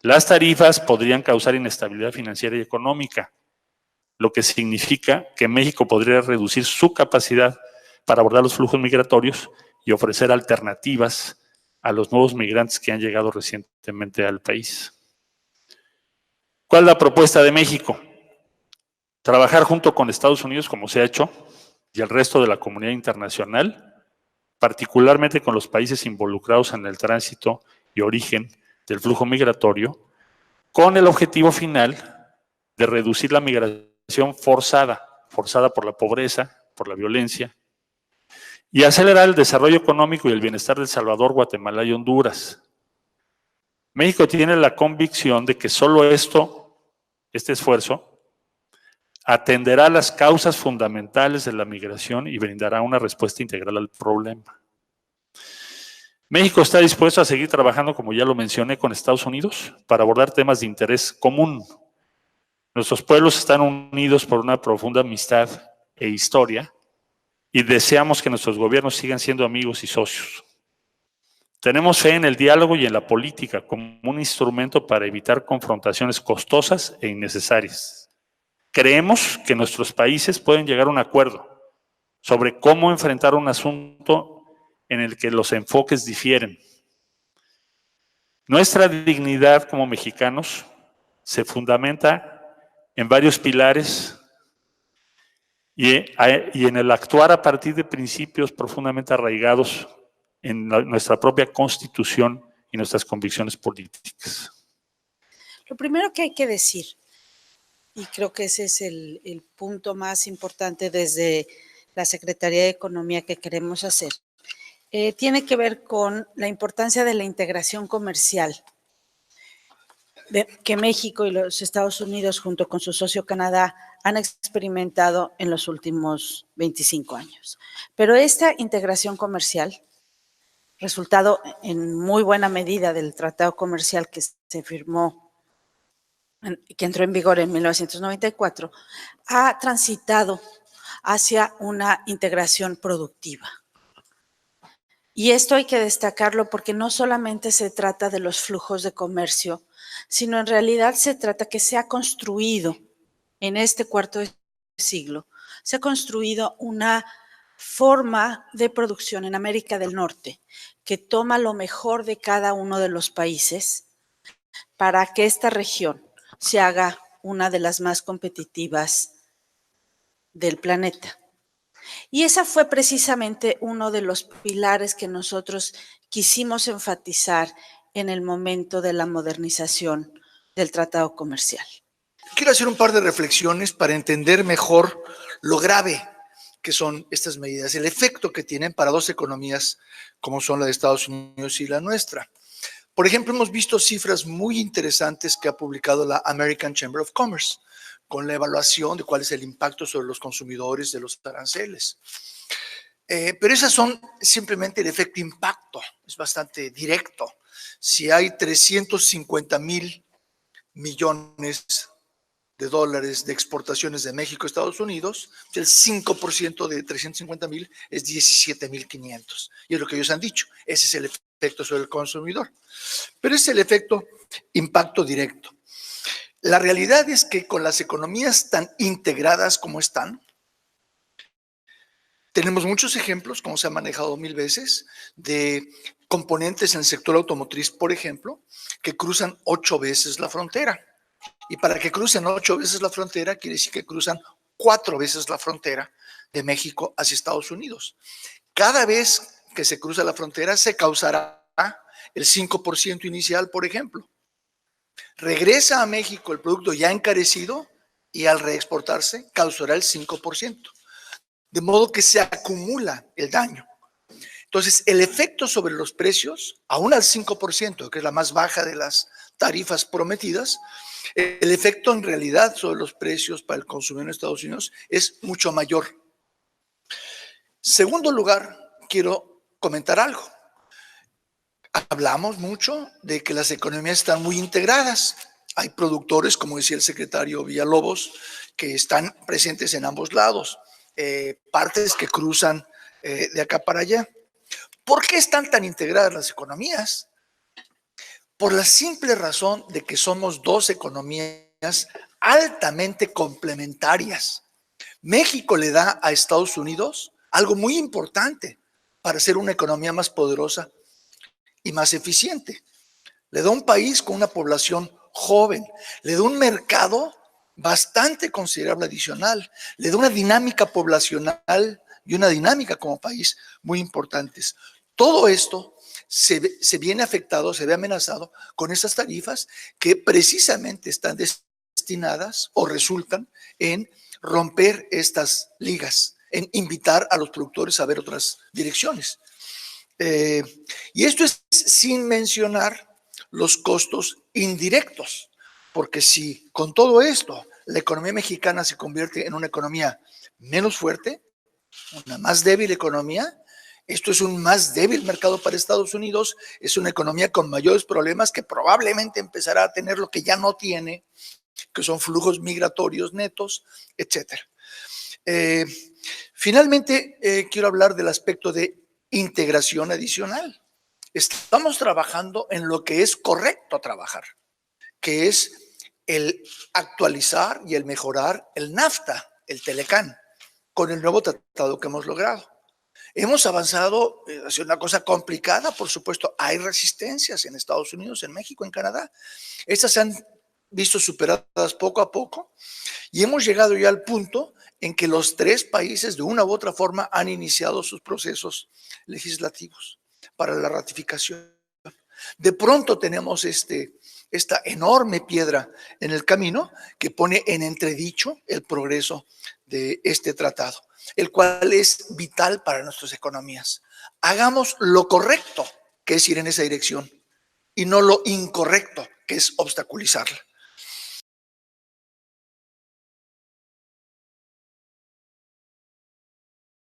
Las tarifas podrían causar inestabilidad financiera y económica, lo que significa que México podría reducir su capacidad para abordar los flujos migratorios y ofrecer alternativas a los nuevos migrantes que han llegado recientemente al país. ¿Cuál es la propuesta de México? Trabajar junto con Estados Unidos, como se ha hecho, y el resto de la comunidad internacional, particularmente con los países involucrados en el tránsito y origen del flujo migratorio, con el objetivo final de reducir la migración forzada por la pobreza, por la violencia, y acelerar el desarrollo económico y el bienestar de El Salvador, Guatemala y Honduras. México tiene la convicción de que solo este esfuerzo, atenderá las causas fundamentales de la migración y brindará una respuesta integral al problema. México está dispuesto a seguir trabajando, como ya lo mencioné, con Estados Unidos para abordar temas de interés común. Nuestros pueblos están unidos por una profunda amistad e historia y deseamos que nuestros gobiernos sigan siendo amigos y socios. Tenemos fe en el diálogo y en la política como un instrumento para evitar confrontaciones costosas e innecesarias. Creemos que nuestros países pueden llegar a un acuerdo sobre cómo enfrentar un asunto en el que los enfoques difieren. Nuestra dignidad como mexicanos se fundamenta en varios pilares y en el actuar a partir de principios profundamente arraigados en nuestra propia Constitución y nuestras convicciones políticas. Lo primero que hay que decir, y creo que ese es el punto más importante desde la Secretaría de Economía que queremos hacer, tiene que ver con la importancia de la integración comercial que México y los Estados Unidos, junto con su socio Canadá, han experimentado en los últimos 25 años. Pero esta integración comercial, resultado en muy buena medida del tratado comercial que se firmó, que entró en vigor en 1994, ha transitado hacia una integración productiva. Y esto hay que destacarlo porque no solamente se trata de los flujos de comercio, sino en realidad se trata que se ha construido en este cuarto de siglo, se ha construido una forma de producción en América del Norte que toma lo mejor de cada uno de los países para que esta región se haga una de las más competitivas del planeta. Y esa fue precisamente uno de los pilares que nosotros quisimos enfatizar en el momento de la modernización del tratado comercial. Quiero hacer un par de reflexiones para entender mejor lo grave que son estas medidas, el efecto que tienen para dos economías como son la de Estados Unidos y la nuestra. Por ejemplo, hemos visto cifras muy interesantes que ha publicado la American Chamber of Commerce con la evaluación de cuál es el impacto sobre los consumidores de los aranceles. Pero esas son simplemente el efecto impacto, es bastante directo. Si hay 350,000 millones de dólares de exportaciones de México a Estados Unidos, el 5% de 350,000 es 17,500. Y es lo que ellos han dicho, ese es el efecto sobre el consumidor. Pero es el efecto impacto directo. La realidad es que con las economías tan integradas como están, tenemos muchos ejemplos, como se ha manejado 1000 veces, de componentes en el sector automotriz, por ejemplo, que cruzan 8 veces la frontera. Y para que crucen 8 veces la frontera, quiere decir que cruzan 4 veces la frontera de México hacia Estados Unidos. Cada vez que se cruza la frontera, se causará el 5% inicial, por ejemplo. Regresa a México el producto ya encarecido y al reexportarse causará el 5%. De modo que se acumula el daño. Entonces, el efecto sobre los precios, aún al 5%, que es la más baja de las tarifas prometidas, el efecto en realidad sobre los precios para el consumidor en Estados Unidos es mucho mayor. Segundo lugar, quiero comentar algo. Hablamos mucho de que las economías están muy integradas. Hay productores, como decía el secretario Villalobos, que están presentes en ambos lados, partes que cruzan de acá para allá. ¿Por qué están tan integradas las economías? por la simple razón de que somos dos economías altamente complementarias. México le da a Estados Unidos algo muy importante para ser una economía más poderosa y más eficiente. Le da un país con una población joven, le da un mercado bastante considerable adicional, le da una dinámica poblacional y una dinámica como país muy importantes. Todo esto se viene afectado, se ve amenazado con esas tarifas que precisamente están destinadas o resultan en romper estas ligas, en invitar a los productores a ver otras direcciones. Y esto es sin mencionar los costos indirectos, porque si con todo esto la economía mexicana se convierte en una economía menos fuerte, una más débil economía, esto es un más débil mercado para Estados Unidos, es una economía con mayores problemas que probablemente empezará a tener lo que ya no tiene, que son flujos migratorios netos, etcétera. Finalmente, quiero hablar del aspecto de integración adicional. Estamos trabajando en lo que es correcto trabajar, que es el actualizar y el mejorar el NAFTA, el Telecán, con el nuevo tratado que hemos logrado. Hemos avanzado, ha sido una cosa complicada, por supuesto, hay resistencias en Estados Unidos, en México, en Canadá. Estas se han visto superadas poco a poco y hemos llegado ya al punto en que los tres países de una u otra forma han iniciado sus procesos legislativos para la ratificación. De pronto tenemos esta enorme piedra en el camino que pone en entredicho el progreso de este tratado, el cual es vital para nuestras economías. Hagamos lo correcto, que es ir en esa dirección, y no lo incorrecto, que es obstaculizarla.